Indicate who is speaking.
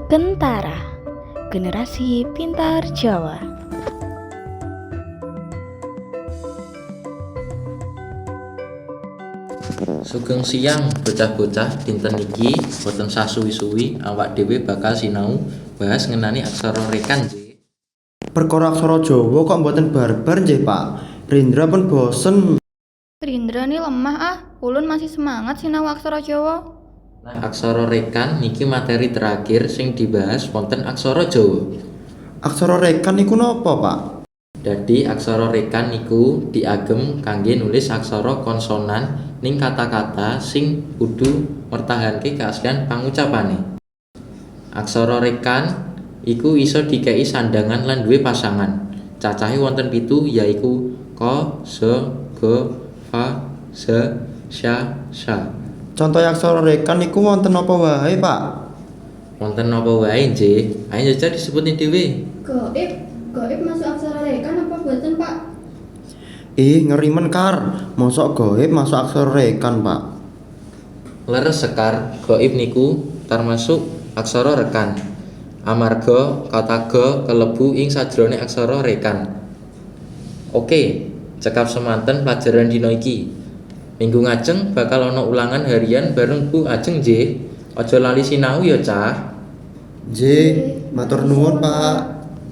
Speaker 1: Kentara, generasi pintar Jawa.
Speaker 2: Sugeng siang bocah-bocah, dinten iki boten sasuwi-suwi awak dhewe bakal sinau bahas ngenani aksara rekan nggih.
Speaker 3: Perkara aksara Jawa kok mboten barbar nggih, Pak. Rindra pun bosen.
Speaker 4: Rindra nih lemah ulun masih semangat sinau aksara Jawa.
Speaker 2: Nah, aksara rekan niki materi terakhir sing dibahas wonten aksara Jawa.
Speaker 3: Aksara rekan niku napa, Pak?
Speaker 2: Dadi aksara rekan niku diagem kangge nulis aksara konsonan ning kata-kata sing kudu mertahanke keaslian pangucapane. Aksara rekan iku iso dikei sandangan lan duwe pasangan. Cacahe wonten 7 yaiku ko, se, go, fa, ze, sya, sya.
Speaker 3: Contoh aksara rekan niku wonten napa wae, Pak?
Speaker 2: Wonten napa wae nggih? Ayo jajal disebutin dhewe.
Speaker 4: Gaib masuk aksara rekan apa boten, Pak?
Speaker 3: Ngeri men kar. Mosok gaib masuk aksara rekan, Pak.
Speaker 2: Leres sekar, gaib niku termasuk aksara rekan. Amarga kata ga kelebu ing sajroning aksara rekan. Oke, cekap semanten pelajaran dina iki. Minggu ngajeng bakal ana ulangan harian bareng Bu Ajeng nggih. Aja lali sinau ya, Cah.
Speaker 3: Nggih, matur nuwun, Pak.